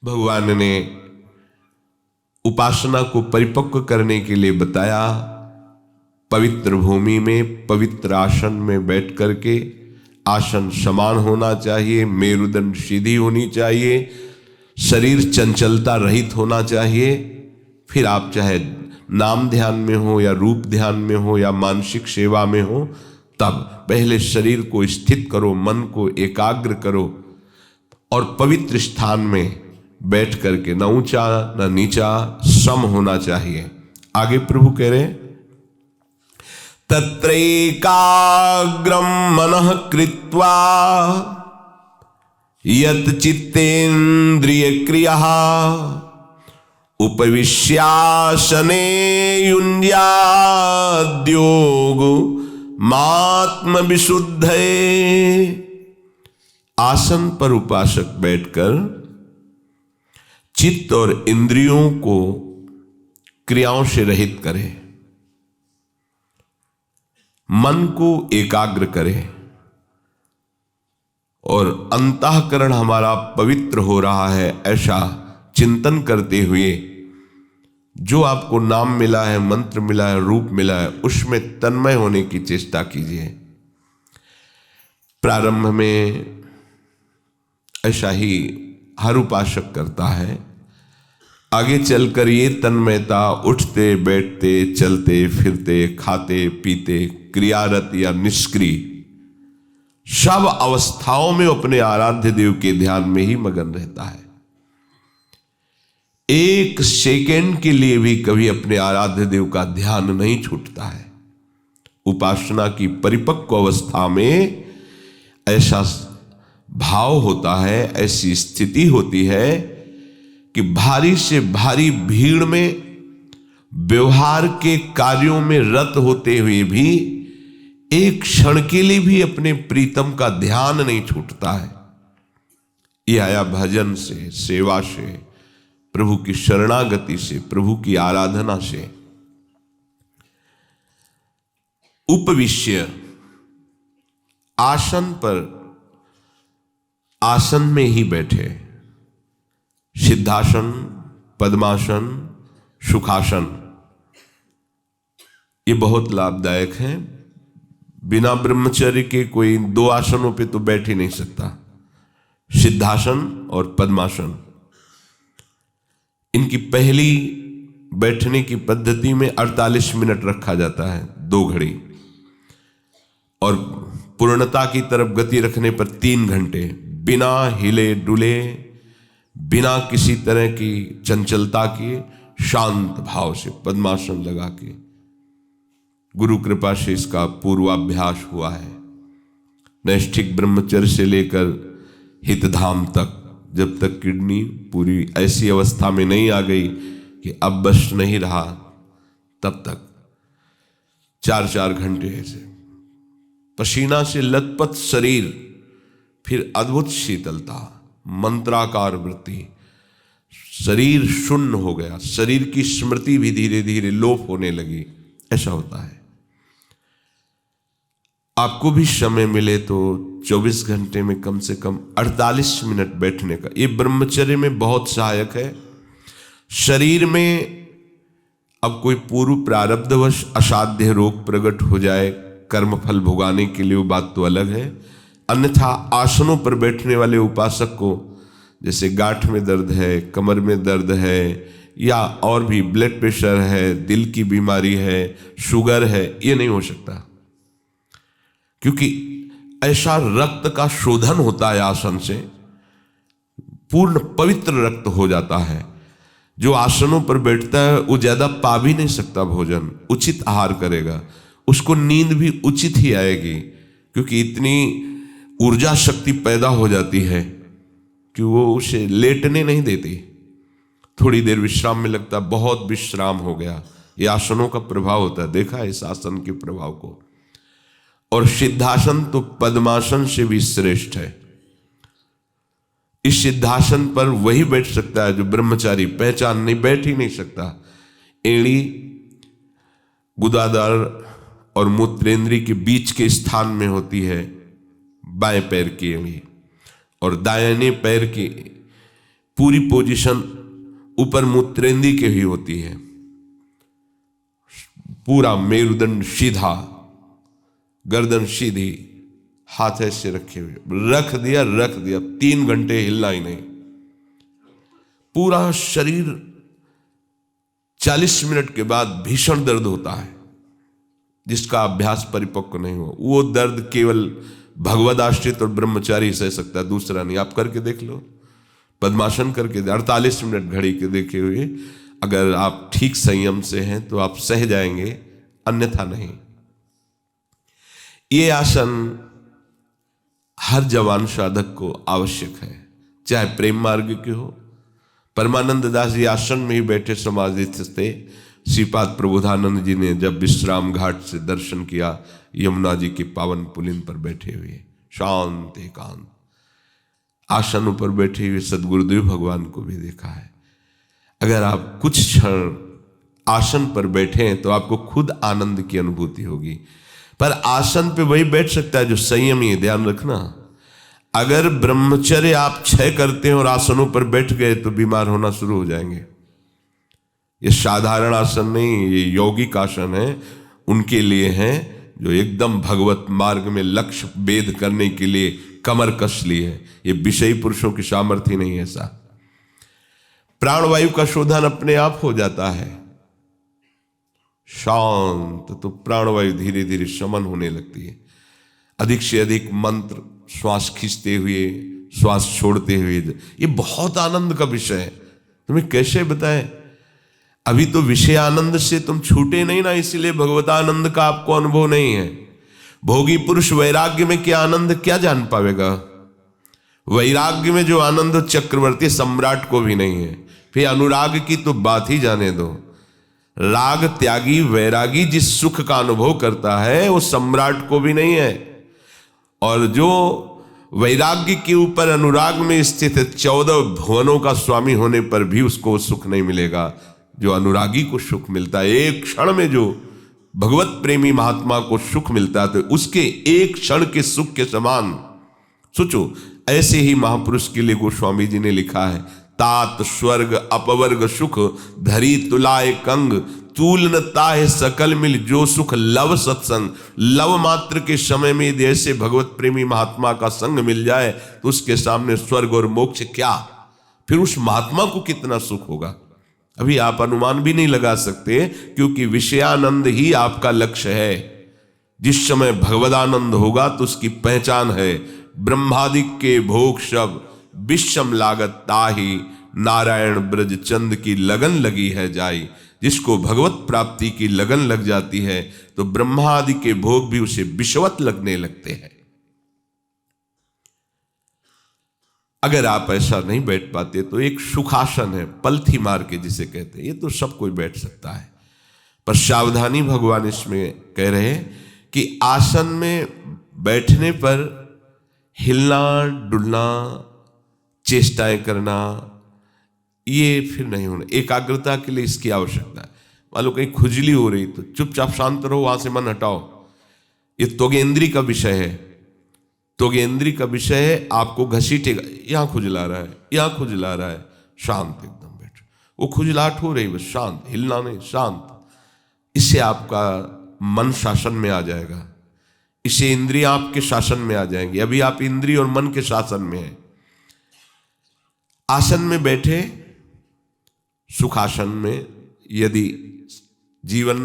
भगवान ने उपासना को परिपक्व करने के लिए बताया। पवित्र भूमि में पवित्र आसन में बैठ करके, आसन समान होना चाहिए, मेरुदंड सीधी होनी चाहिए, शरीर चंचलता रहित होना चाहिए। फिर आप चाहे नाम ध्यान में हो या रूप ध्यान में हो या मानसिक सेवा में हो, तब पहले शरीर को स्थित करो, मन को एकाग्र करो और पवित्र स्थान में बैठ करके न ऊंचा न नीचा सम होना चाहिए। आगे प्रभु कह रहे, तत्रैकाग्रम मनः कृत्वा यत चित्तेन्द्रिय क्रियः उपविश्यासने युञ्ज्याद्योग मात्म विशुद्धये। आसन पर उपासक बैठकर चित्त और इंद्रियों को क्रियाओं से रहित करे, मन को एकाग्र करे और अंतःकरण हमारा पवित्र हो रहा है ऐसा चिंतन करते हुए जो आपको नाम मिला है, मंत्र मिला है, रूप मिला है, उसमें तन्मय होने की चेष्टा कीजिए। प्रारंभ में ऐसा ही हर उपासक करता है। आगे चलकर ये तन्मयता उठते बैठते चलते फिरते खाते पीते क्रियारत या निष्क्रिय सब अवस्थाओं में अपने आराध्य देव के ध्यान में ही मगन रहता है। एक सेकेंड के लिए भी कभी अपने आराध्य देव का ध्यान नहीं छूटता है। उपासना की परिपक्व अवस्था में ऐसा भाव होता है, ऐसी स्थिति होती है कि भारी से भारी भीड़ में व्यवहार के कार्यों में रत होते हुए भी एक क्षण के लिए भी अपने प्रीतम का ध्यान नहीं छूटता है। यह आया भजन से, सेवा से, प्रभु की शरणागति से, प्रभु की आराधना से। उपविश्य, आसन पर, आसन में ही बैठे, सिद्धासन, पद्मासन, सुखासन, ये बहुत लाभदायक है। बिना ब्रह्मचर्य के कोई दो आसनों पे तो बैठ ही नहीं सकता। सिद्धासन और पद्मासन, इनकी पहली बैठने की पद्धति में 48 मिनट रखा जाता है, 2 घड़ी, और पूर्णता की तरफ गति रखने पर 3 घंटे, बिना हिले डुले, बिना किसी तरह की चंचलता के, शांत भाव से पद्मासन लगा के। गुरु कृपा से इसका पूर्वाभ्यास हुआ है। नैष्ठिक ब्रह्मचर्य से लेकर हितधाम तक, जब तक किडनी पूरी ऐसी अवस्था में नहीं आ गई कि अब बस नहीं रहा, तब तक 4-4 घंटे ऐसे पसीना से लथपथ शरीर, फिर अद्भुत शीतलता, मंत्राकार वृत्ति, शरीर शून्य हो गया, शरीर की स्मृति भी धीरे धीरे लोप होने लगी। ऐसा होता है। आपको भी समय मिले तो 24 घंटे में कम से कम 48 मिनट बैठने का, ये ब्रह्मचर्य में बहुत सहायक है। शरीर में अब कोई पूर्व प्रारब्धवश असाध्य रोग प्रकट हो जाए कर्मफल भुगाने के लिए, वो बात तो अलग है। अन्यथा आसनों पर बैठने वाले उपासक को जैसे गांठ में दर्द है, कमर में दर्द है, या और भी ब्लड प्रेशर है, दिल की बीमारी है, शुगर है, ये नहीं हो सकता, क्योंकि ऐसा रक्त का शोधन होता है आसन से, पूर्ण पवित्र रक्त हो जाता है। जो आसनों पर बैठता है वो ज्यादा पा भी नहीं सकता भोजन, उचित आहार करेगा, उसको नींद भी उचित ही आएगी, क्योंकि इतनी ऊर्जा शक्ति पैदा हो जाती है कि वो उसे लेटने नहीं देती। थोड़ी देर विश्राम में लगता, बहुत विश्राम हो गया। ये आसनों का प्रभाव होता है, देखा है इस आसन के प्रभाव को। और सिद्धासन तो पद्मासन से भी श्रेष्ठ है। इस सिद्धासन पर वही बैठ सकता है जो ब्रह्मचारी, पहचान नहीं, बैठ ही नहीं सकता। एड़ी, गुदादार और मूत्रेंद्री के बीच के स्थान में होती है बाएं पैर की एड़ी, और दाहिने पैर की पूरी पोजीशन ऊपर मूत्रेंदी के ही होती है, पूरा मेरुदंड सीधा, गर्दन सीधी, हाथ ऐसे रखे हुए, रख दिया 3 घंटे हिलना ही नहीं। पूरा शरीर 40 मिनट के बाद भीषण दर्द होता है, जिसका अभ्यास परिपक्व नहीं हो। वो दर्द केवल भगवद आश्रित और ब्रह्मचारी सह सकता है, दूसरा नहीं। आप करके देख लो, पद्मासन करके 48 मिनट घड़ी के देखे हुए, अगर आप ठीक संयम से हैं तो आप सह जाएंगे, अन्यथा नहीं। ये आसन हर जवान साधक को आवश्यक है, चाहे प्रेम मार्ग के हो। परमानंद दास जी आश्रम में ही बैठे समाधिस्थ थे। श्रीपाद प्रबोधानंद जी ने जब विश्राम घाट से दर्शन किया, यमुना जी के पावन पुलिन पर बैठे हुए शांत एकांत आसन पर बैठे हुए सदगुरुदेव भगवान को भी देखा है। अगर आप कुछ क्षण आसन पर बैठे हैं तो आपको खुद आनंद की अनुभूति होगी। पर आसन पे वही बैठ सकता है जो संयमी है, ध्यान रखना। अगर ब्रह्मचर्य आप क्षय करते हैं और आसनों पर बैठ गए तो बीमार होना शुरू हो जाएंगे। ये साधारण आसन नहीं, ये यौगिक आसन है, उनके लिए है जो एकदम भगवत मार्ग में लक्ष्य भेद करने के लिए कमर कस ली है। ये विषयी पुरुषों की सामर्थ्य नहीं है। ऐसा प्राणवायु का शोधन अपने आप हो जाता है शांत, तो प्राणवायु धीरे धीरे शमन होने लगती है। अधिक से अधिक मंत्र श्वास खींचते हुए श्वास छोड़ते हुए, ये बहुत आनंद का विषय है। तुम्हें कैसे बताएं, अभी तो विषय आनंद से तुम छूटे नहीं ना, इसलिए भगवतानंद का आपको अनुभव नहीं है। भोगी पुरुष वैराग्य में क्या आनंद क्या जान पावेगा। वैराग्य में जो आनंद चक्रवर्ती सम्राट को भी नहीं है। फिर अनुराग की तो बात ही जाने दो। राग त्यागी वैरागी जिस सुख का अनुभव करता है वो सम्राट को भी नहीं है। और जो वैराग्य के ऊपर अनुराग में स्थित है, 14 भुवनों का स्वामी होने पर भी उसको सुख नहीं मिलेगा जो अनुरागी को सुख मिलता है। एक क्षण में जो भगवत प्रेमी महात्मा को सुख मिलता है तो उसके एक क्षण के सुख के समान सोचो। ऐसे ही महापुरुष के लिए गोस्वामी जी ने लिखा है, तात स्वर्ग अपवर्ग सुख धरी तुलाए कंग, तूल न ताहे सकल मिल जो सुख लव सत्संग। लव मात्र के समय में यदि ऐसे भगवत प्रेमी महात्मा का संग मिल जाए तो उसके सामने स्वर्ग और मोक्ष क्या, फिर उस महात्मा को कितना सुख होगा अभी आप अनुमान भी नहीं लगा सकते, क्योंकि विषयानंद ही आपका लक्ष्य है। जिस समय भगवदानंद होगा तो उसकी पहचान है, ब्रह्मादिक के भोग शब विषम लागत ताही, नारायण ब्रज चंद की लगन लगी है जाई। जिसको भगवत प्राप्ति की लगन लग जाती है तो ब्रह्मादि के भोग भी उसे विषवत लगने लगते हैं। अगर आप ऐसा नहीं बैठ पाते तो एक सुखासन है, पलथी मार के जिसे कहते हैं, ये तो सब कोई बैठ सकता है। पर सावधानी भगवान इसमें कह रहे हैं कि आसन में बैठने पर हिलना डुलना चेष्टाएं करना ये फिर नहीं होना। एकाग्रता के लिए इसकी आवश्यकता है। मान लो कहीं खुजली हो रही तो चुपचाप शांत रहो, वहां से मन हटाओ। ये त्वगेंद्री का विषय है। त्वगेंद्री का विषय है, आपको घसीटेगा, यहां खुजला रहा है, यहां खुजला रहा है, शांत एकदम बैठो। वो खुजलाहट हो रही बस शांत, हिलना नहीं, शांत। इससे आपका मन शासन में आ जाएगा, इससे इंद्रियां आपके शासन में आ जाएंगी। अभी आप इंद्रिय और मन के शासन में हैं। आसन में बैठे, सुखासन में यदि जीवन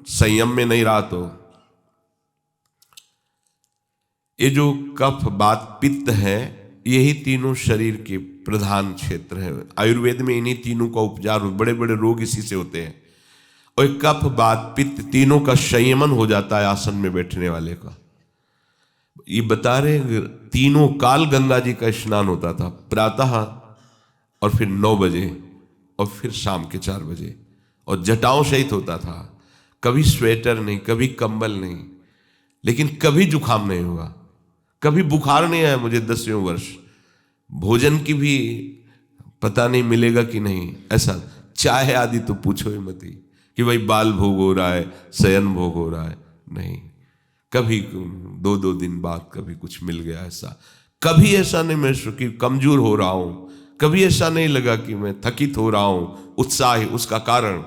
संयम में नहीं रहा तो ये जो कफ वात पित्त है, यही तीनों शरीर के प्रधान क्षेत्र हैं। आयुर्वेद में इन्हीं तीनों का उपचार, बड़े बड़े रोग इसी से होते हैं। और कफ वात पित्त तीनों का संयमन हो जाता है आसन में बैठने वाले का। ये बता रहे तीनों काल गंगा जी का स्नान होता था, प्रातः और फिर 9 बजे और फिर शाम के 4 बजे, और जटाओं सहित होता था। कभी स्वेटर नहीं, कभी कंबल नहीं, लेकिन कभी जुकाम नहीं हुआ, कभी बुखार नहीं आया मुझे 10वें वर्ष। भोजन की भी पता नहीं मिलेगा कि नहीं, ऐसा चाय आदि तो पूछो ही मत ही कि भाई बाल भोग हो रहा है, शयन भोग हो रहा है, नहीं। कभी 2-2 दिन बाद कभी कुछ मिल गया, ऐसा कभी ऐसा नहीं महसूस कि कमजोर हो रहा हूं, कभी ऐसा नहीं लगा कि मैं थकित हो रहा हूं। उत्साह उसका कारण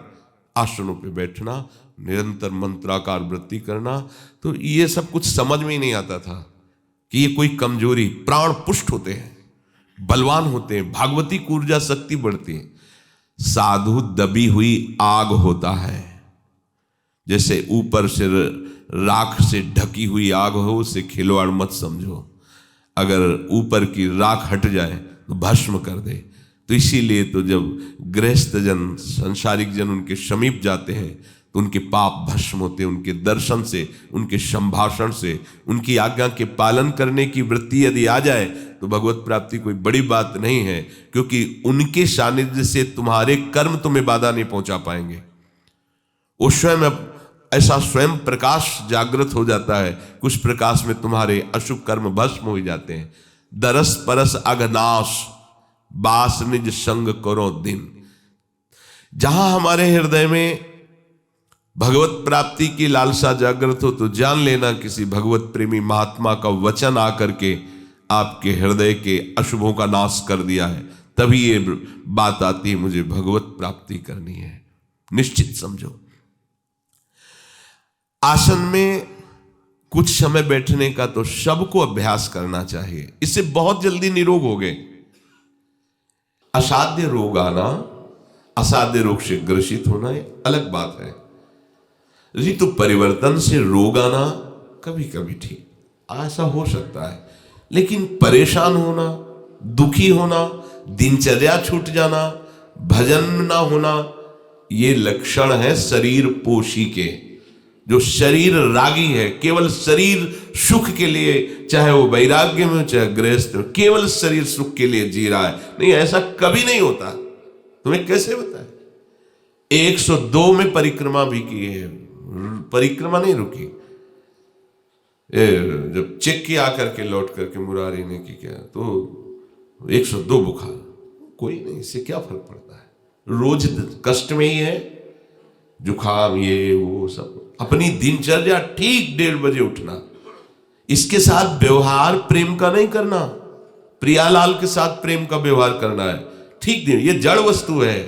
आसनों पे बैठना, निरंतर मंत्राकार वृत्ति करना। तो ये सब कुछ समझ में ही नहीं आता था कि ये कोई कमजोरी, प्राण पुष्ट होते हैं, बलवान होते हैं, भागवती की ऊर्जा शक्ति बढ़ती है। साधु दबी हुई आग होता है, जैसे ऊपर से राख से ढकी हुई आग हो, उसे खिलवाड़ मत समझो। अगर ऊपर की राख हट जाए तो भस्म कर दे। तो इसीलिए तो जब गृहस्थ जन, सांसारिक जन उनके समीप जाते हैं तो उनके पाप भस्म होते हैं। उनके दर्शन से, उनके संभाषण से, उनकी आज्ञा के पालन करने की वृत्ति यदि आ जाए तो भगवत प्राप्ति कोई बड़ी बात नहीं है, क्योंकि उनके सानिध्य से तुम्हारे कर्म तुम्हें बाधा नहीं पहुंचा पाएंगे। वो स्वयं ऐसा स्वयं प्रकाश जागृत हो जाता है कि उस प्रकाश में तुम्हारे अशुभ कर्म भस्म हो जाते हैं। दरस परस अघनाश, बास निज संग करो दिन। जहां हमारे हृदय में भगवत प्राप्ति की लालसा जागृत हो तो जान लेना किसी भगवत प्रेमी महात्मा का वचन आकर के आपके हृदय के अशुभों का नाश कर दिया है। तभी ये बात आती है मुझे भगवत प्राप्ति करनी है। निश्चित समझो, आसन में कुछ समय बैठने का तो सबको अभ्यास करना चाहिए, इससे बहुत जल्दी निरोग हो गए। असाध्य रोग आना, असाध्य रोग से ग्रसित होना ये अलग बात है। ऋतु परिवर्तन से रोग आना कभी कभी ठीक, ऐसा हो सकता है, लेकिन परेशान होना, दुखी होना, दिनचर्या छूट जाना, भजन ना होना, ये लक्षण है शरीर पोषी के। जो शरीर रागी है, केवल शरीर सुख के लिए, चाहे वो वैराग्य में चाहे गृहस्थ, केवल शरीर सुख के लिए जी रहा है। नहीं, ऐसा कभी नहीं होता। तुम्हें कैसे बताए? 102 में परिक्रमा भी की है, परिक्रमा नहीं रुकी। जब चेक किया करके लौट करके मुरारी ने की क्या, तो 102 बुखार, कोई नहीं, इससे क्या फर्क पड़ता है। रोज कष्ट में ही है, जुखाम ये वो सब। अपनी दिनचर्या ठीक 1:30 बजे उठना, इसके साथ व्यवहार प्रेम का नहीं करना, प्रियालाल के साथ प्रेम का व्यवहार करना है। ठीक दिन, ये जड़ वस्तु है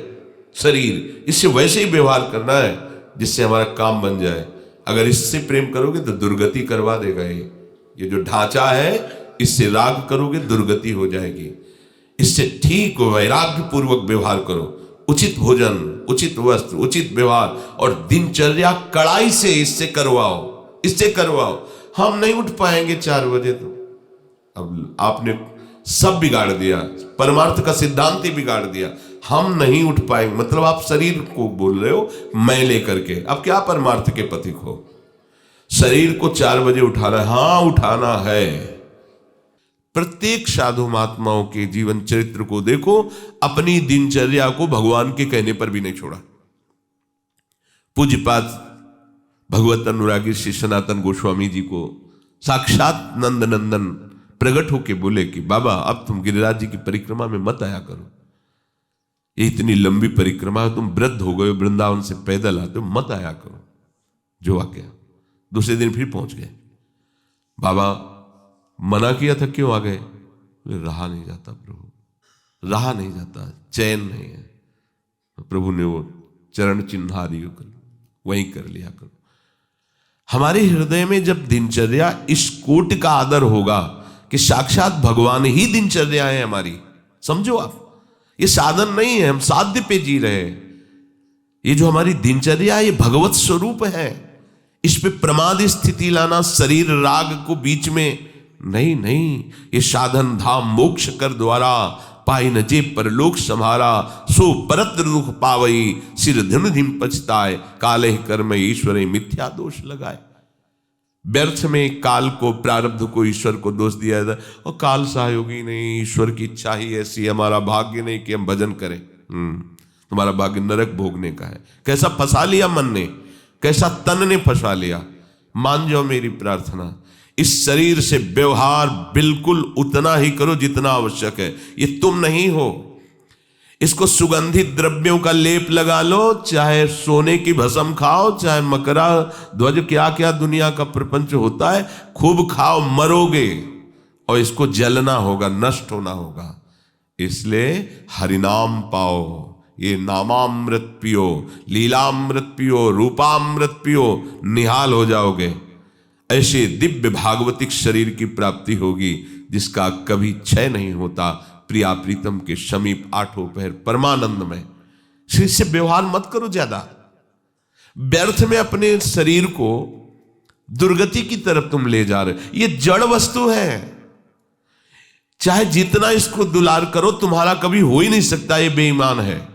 शरीर, इससे वैसे ही व्यवहार करना है जिससे हमारा काम बन जाए। अगर इससे प्रेम करोगे तो दुर्गति करवा देगा। ये जो ढांचा है, इससे राग करोगे दुर्गति हो जाएगी। इससे ठीक वैराग्य पूर्वक व्यवहार करो। उचित भोजन, उचित वस्त्र, उचित व्यवहार और दिनचर्या कड़ाई से इससे करवाओ, इससे करवाओ। हम नहीं उठ पाएंगे 4 बजे, तो अब आपने सब बिगाड़ दिया, परमार्थ का सिद्धांत ही बिगाड़ दिया। हम नहीं उठ पाएंगे मतलब आप शरीर को बोल रहे हो मैं लेकर के, अब क्या परमार्थ के पथिक हो? शरीर को 4 बजे उठाना है, हाँ उठाना है। प्रत्येक साधु महात्माओं के जीवन चरित्र को देखो, अपनी दिनचर्या को भगवान के कहने पर भी नहीं छोड़ा। पूज्यपाद भगवत अनुरागी श्री सनातन गोस्वामी जी को साक्षात नंद नंदन प्रकट होके बोले कि बाबा अब तुम गिरिराज जी की परिक्रमा में मत आया करो, ये इतनी लंबी परिक्रमा है, तुम वृद्ध हो गए, वृंदावन से पैदल आते हो, मत आया करो। जो आ गया, दूसरे दिन फिर पहुंच गए। बाबा मना किया था, क्यों आ गए? रहा नहीं जाता प्रभु, रहा नहीं जाता, चैन नहीं है। तो प्रभु ने वो चरण चिन्हारी वहीं कर लिया करो। हमारे हृदय में जब दिनचर्या इस कोट का आदर होगा कि साक्षात भगवान ही दिनचर्या है हमारी, समझो आप, ये साधन नहीं है, हम साध्य पे जी रहे हैं। ये जो हमारी दिनचर्या है ये भगवत स्वरूप है। इस पे प्रमाद स्थिति लाना, शरीर राग को बीच में नहीं, ये साधन धाम मोक्ष कर द्वारा पाई न जे परलोक संहारा, सो परत्र दुख पावई, सिर धन धिम पछताए, काले कर्म ईश्वर मिथ्या दोष लगाए। व्यर्थ में काल को, प्रारब्ध को, ईश्वर को दोष दिया जाता है, और काल सहयोगी नहीं, ईश्वर की इच्छा ही ऐसी, हमारा भाग्य नहीं कि हम भजन करें। तुम्हारा भाग्य नरक भोगने का है। कैसा फंसा लिया मन ने, कैसा तन ने फंसा लिया। मान जाओ मेरी प्रार्थना, इस शरीर से व्यवहार बिल्कुल उतना ही करो जितना आवश्यक है। ये तुम नहीं हो। इसको सुगंधित द्रव्यों का लेप लगा लो, चाहे सोने की भस्म खाओ, चाहे मकरा ध्वज, क्या क्या दुनिया का प्रपंच होता है, खूब खाओ, मरोगे और इसको जलना होगा, नष्ट होना होगा। इसलिए हरिनाम पाओ, ये नामामृत पियो, लीलामृत पियो, रूपामृत पियो, निहाल हो जाओगे। ऐसे दिव्य भागवतिक शरीर की प्राप्ति होगी जिसका कभी क्षय नहीं होता। प्रिया प्रीतम के समीप आठों पहर परमानंद में। इससे व्यवहार मत करो ज्यादा, व्यर्थ में अपने शरीर को दुर्गति की तरफ तुम ले जा रहे। ये जड़ वस्तु है, चाहे जितना इसको दुलार करो तुम्हारा कभी हो ही नहीं सकता। ये बेईमान है,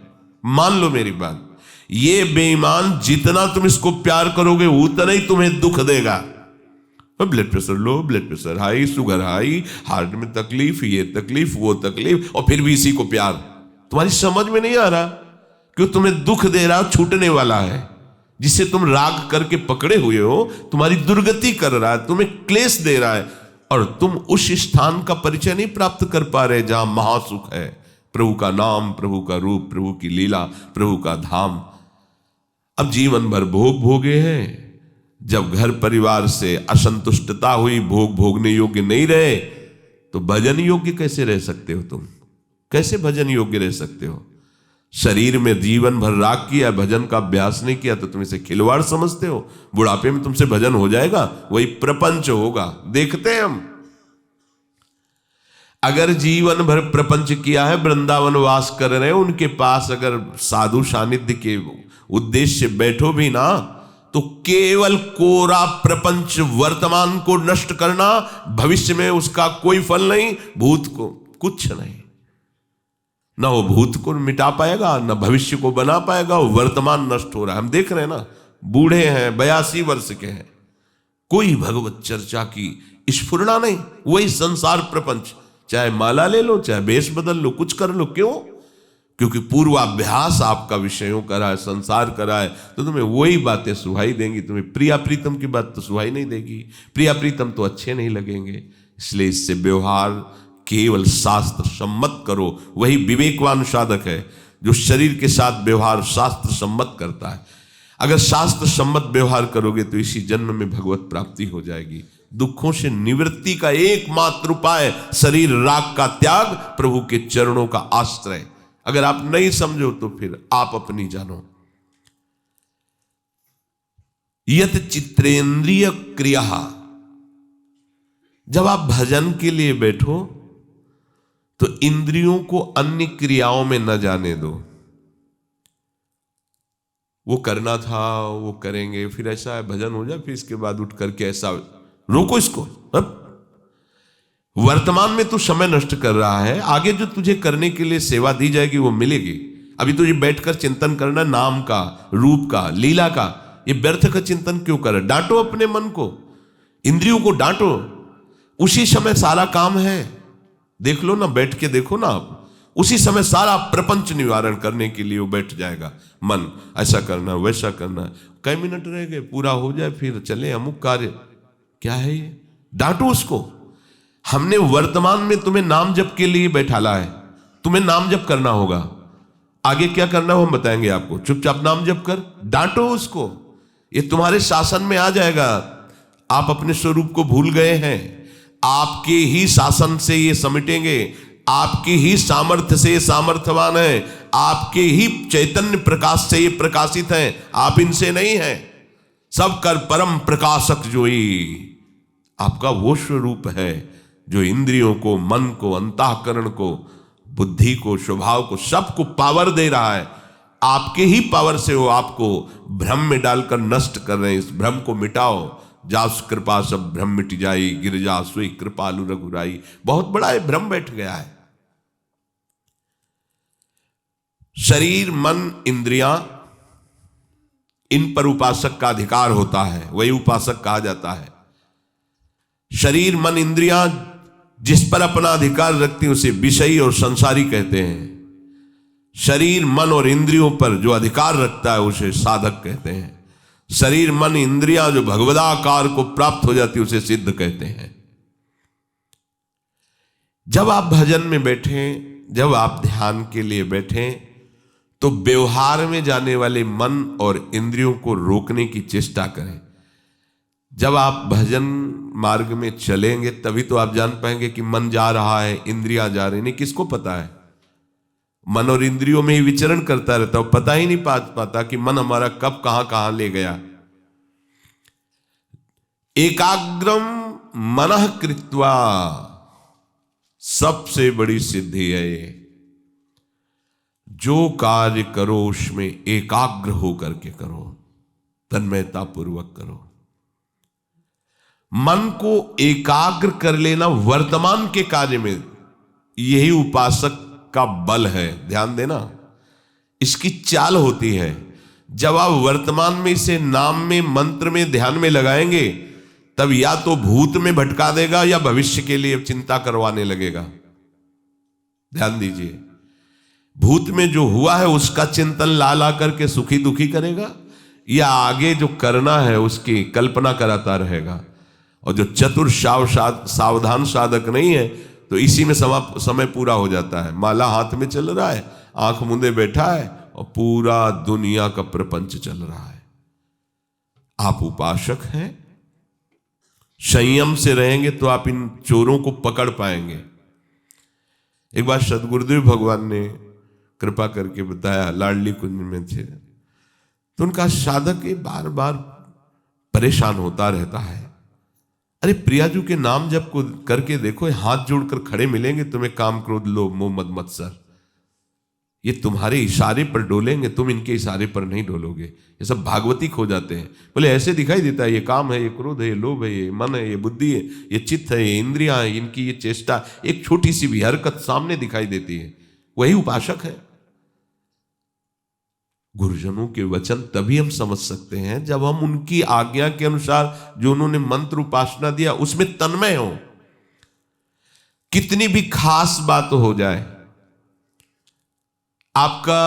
मान लो मेरी बात। ये बेईमान जितना तुम इसको प्यार करोगे उतना ही तुम्हें दुख देगा। Blood pressure low, blood pressure high, sugar high, heart में तकलीफ, ये तकलीफ, वो तकलीफ, और फिर भी इसी को प्यार। तुम्हारी समझ में नहीं आ रहा कि तुम्हें दुख दे रहा, छूटने वाला है, जिसे तुम राग करके पकड़े हुए हो, तुम्हारी दुर्गति कर रहा है, तुम्हें क्लेश दे रहा है, और तुम उस स्थान का परिचय नहीं प्राप्त कर पा रहे जहां महासुख है। प्रभु का नाम, प्रभु का रूप, प्रभु की लीला, प्रभु का धाम। अब जीवन भर भोग भोगे हैं। जब घर परिवार से असंतुष्टता हुई, भोग भोगने योग्य नहीं रहे, तो भजन योग्य कैसे रह सकते हो तुम? कैसे भजन योग्य रह सकते हो? शरीर में जीवन भर राग किया, भजन का अभ्यास नहीं किया, तो तुम इसे खिलवाड़ समझते हो। बुढ़ापे में तुमसे भजन हो जाएगा, वही प्रपंच होगा। देखते हैं हम, अगर जीवन भर प्रपंच किया है, वृंदावन वास कर रहे हैं, उनके पास अगर साधु सानिध्य के उद्देश्य से बैठो भी ना, तो केवल कोरा प्रपंच, वर्तमान को नष्ट करना, भविष्य में उसका कोई फल नहीं, भूत को कुछ नहीं। ना वो भूत को मिटा पाएगा, ना भविष्य को बना पाएगा। वो वर्तमान नष्ट हो रहा है, हम देख रहे हैं ना। बूढ़े हैं, 82 वर्ष के हैं, कोई भगवत चर्चा की स्फुरना नहीं। वही संसार प्रपंच, चाहे माला ले लो, चाहे वेश बदल लो, कुछ कर लो। क्यों? क्योंकि पूर्वाभ्यास आपका विषयों का रहा है, संसार का रहा है, तो तुम्हें वही बातें सुहाई देंगी। तुम्हें प्रिया प्रीतम की बात तो सुहाई नहीं देगी, प्रिया प्रीतम तो अच्छे नहीं लगेंगे। इसलिए इससे व्यवहार केवल शास्त्र सम्मत करो। वही विवेकवान साधक है जो शरीर के साथ व्यवहार शास्त्र सम्मत करता है। अगर शास्त्र सम्मत व्यवहार करोगे तो इसी जन्म में भगवत प्राप्ति हो जाएगी। दुखों से निवृत्ति का एकमात्र उपाय शरीर राग का त्याग, प्रभु के चरणों का आश्रय। अगर आप नहीं समझो तो फिर आप अपनी जानो। यत चित्रेंद्रिय क्रिया, जब आप भजन के लिए बैठो तो इंद्रियों को अन्य क्रियाओं में न जाने दो। वो करना था, वो करेंगे, फिर ऐसा है भजन हो जाए, फिर इसके बाद उठ करके ऐसा, रोको इसको। वर्तमान में तू समय नष्ट कर रहा है, आगे जो तुझे करने के लिए सेवा दी जाएगी वो मिलेगी। अभी तुझे बैठकर चिंतन करना नाम का, रूप का, लीला का, ये व्यर्थ का चिंतन क्यों कर? डांटो अपने मन को, इंद्रियों को डांटो। उसी समय सारा काम है, देख लो ना, बैठ के देखो ना आप, उसी समय सारा प्रपंच निवारण करने के लिए वो बैठ जाएगा मन। ऐसा करना, वैसा करना, कई मिनट रह गए, पूरा हो जाए, फिर चले अमुक कार्य। क्या है ये? डांटो उसको। हमने वर्तमान में तुम्हें नाम जप के लिए बैठाला है, तुम्हें नाम जप करना होगा। आगे क्या करना हो हम बताएंगे आपको। चुपचाप नाम जप कर, डांटो उसको, ये तुम्हारे शासन में आ जाएगा। आप अपने स्वरूप को भूल गए हैं, आपके ही शासन से ये समेटेंगे, आपके ही सामर्थ्य से ये सामर्थ्यवान है, आपके ही चैतन्य प्रकाश से ये प्रकाशित हैं, आप इनसे नहीं हैं। सब कर परम प्रकाशक जोई, आपका वो स्वरूप है जो इंद्रियों को, मन को, अंतःकरण को, बुद्धि को, स्वभाव को, सबको पावर दे रहा है। आपके ही पावर से वो आपको भ्रम में डालकर नष्ट कर रहे हैं। इस भ्रम को मिटाओ। जास कृपा सब भ्रम मिट जाई, गिरजा सोई कृपालु रघुराई। बहुत बड़ा ये भ्रम बैठ गया है। शरीर, मन, इंद्रियां, इन पर उपासक का अधिकार होता है, वही उपासक कहा जाता है। शरीर, मन, इंद्रियां जिस पर अपना अधिकार रखती हैं उसे विषयी और संसारी कहते हैं। शरीर, मन और इंद्रियों पर जो अधिकार रखता है उसे साधक कहते हैं। शरीर, मन, इंद्रियां जो भगवदाकार को प्राप्त हो जाती है उसे सिद्ध कहते हैं। जब आप भजन में बैठें, जब आप ध्यान के लिए बैठें, तो व्यवहार में जाने वाले मन और इंद्रियों को रोकने की चेष्टा करें। जब आप भजन मार्ग में चलेंगे तभी तो आप जान पाएंगे कि मन जा रहा है, इंद्रियां जा रही। नहीं, किसको पता है? मन और इंद्रियों में ही विचरण करता रहता है, पता ही नहीं पाता कि मन हमारा कब कहां कहां ले गया। एकाग्रम मनः कृत्वा, सबसे बड़ी सिद्धि है ये। जो कार्य करो उसमें एकाग्र होकर के करो, तन्मयता पूर्वक करो। मन को एकाग्र कर लेना वर्तमान के कार्य में, यही उपासक का बल है। ध्यान देना, इसकी चाल होती है। जब आप वर्तमान में इसे नाम में, मंत्र में, ध्यान में लगाएंगे, तब या तो भूत में भटका देगा या भविष्य के लिए चिंता करवाने लगेगा। ध्यान दीजिए, भूत में जो हुआ है उसका चिंतन ला ला करके सुखी दुखी करेगा, या आगे जो करना है उसकी कल्पना कराता रहेगा। और जो चतुर सावधान साधक नहीं है तो इसी में समय पूरा हो जाता है। माला हाथ में चल रहा है, आंख मूंदे बैठा है और पूरा दुनिया का प्रपंच चल रहा है। आप उपासक हैं, संयम से रहेंगे तो आप इन चोरों को पकड़ पाएंगे। एक बार सदगुरुदेव भगवान ने कृपा करके बताया, लाडली कुंज में थे तो उनका साधक ये बार बार परेशान होता रहता है। अरे प्रियाजू के नाम जप को करके देखो, हाथ जोड़कर खड़े मिलेंगे तुम्हें, काम क्रोध लोभ मोह मद मत्सर, ये तुम्हारे इशारे पर डोलेंगे, तुम इनके इशारे पर नहीं डोलोगे। ये सब भागवती खो जाते हैं। बोले ऐसे दिखाई देता है, ये काम है, ये क्रोध है, ये लोभ है, ये मन है, ये बुद्धि है, ये चित्त है, ये इंद्रियां है, इनकी ये चेष्टा, एक छोटी सी भी हरकत सामने दिखाई देती है, वही उपासक है। गुरुजनों के वचन तभी हम समझ सकते हैं जब हम उनकी आज्ञा के अनुसार जो उन्होंने मंत्र उपासना दिया उसमें तन्मय हो। कितनी भी खास बात हो जाए, आपका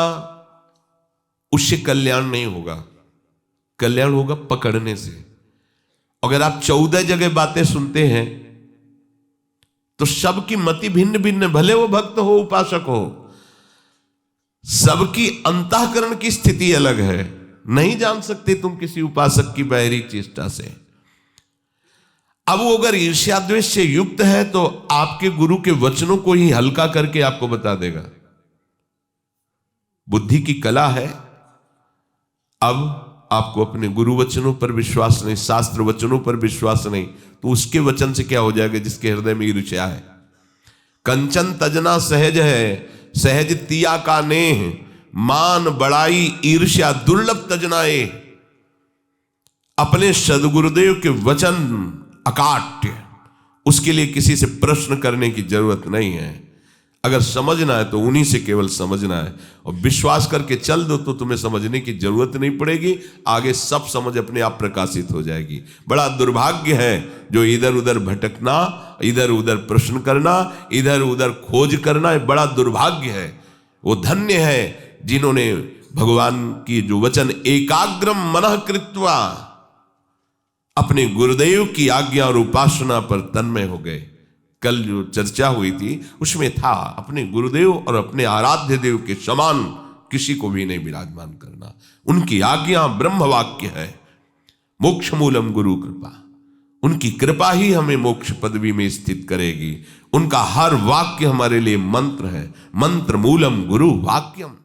उससे कल्याण नहीं होगा, कल्याण होगा पकड़ने से। अगर आप 14 जगह बातें सुनते हैं तो सबकी मति भिन्न भिन्न, भले वो भक्त हो उपासक हो, सबकी अंतःकरण की स्थिति अलग है। नहीं जान सकते तुम किसी उपासक की बाहरी चेष्टा से। अब वो अगर ईर्ष्या द्वेष से युक्त है तो आपके गुरु के वचनों को ही हल्का करके आपको बता देगा। बुद्धि की कला है। अब आपको अपने गुरु वचनों पर विश्वास नहीं, शास्त्र वचनों पर विश्वास नहीं, तो उसके वचन से क्या हो जाएगा जिसके हृदय में ईर्ष्या है। कंचन तजना सहज है, सहज तिया का नेह, मान बड़ाई ईर्ष्या दुर्लभ तजनाए। अपने सदगुरुदेव के वचन अकाट्य, उसके लिए किसी से प्रश्न करने की जरूरत नहीं है। अगर समझना है तो उन्हीं से केवल समझना है, और विश्वास करके चल दो तो तुम्हें समझने की जरूरत नहीं पड़ेगी। आगे सब समझ अपने आप प्रकाशित हो जाएगी। बड़ा दुर्भाग्य है जो इधर उधर भटकना, इधर उधर प्रश्न करना, इधर उधर खोज करना, बड़ा दुर्भाग्य है। वो धन्य है जिन्होंने भगवान की जो वचन एकाग्रम मनः कृत्वा, अपने गुरुदेव की आज्ञा और उपासना पर तन्मय हो गए। कल जो चर्चा हुई थी उसमें था अपने गुरुदेव और अपने आराध्य देव के समान किसी को भी नहीं विराजमान करना। उनकी आज्ञा ब्रह्म वाक्य है, मोक्ष मूलम गुरु कृपा। उनकी कृपा ही हमें मोक्ष पदवी में स्थित करेगी। उनका हर वाक्य हमारे लिए मंत्र है। मंत्र मूलम गुरु वाक्यम।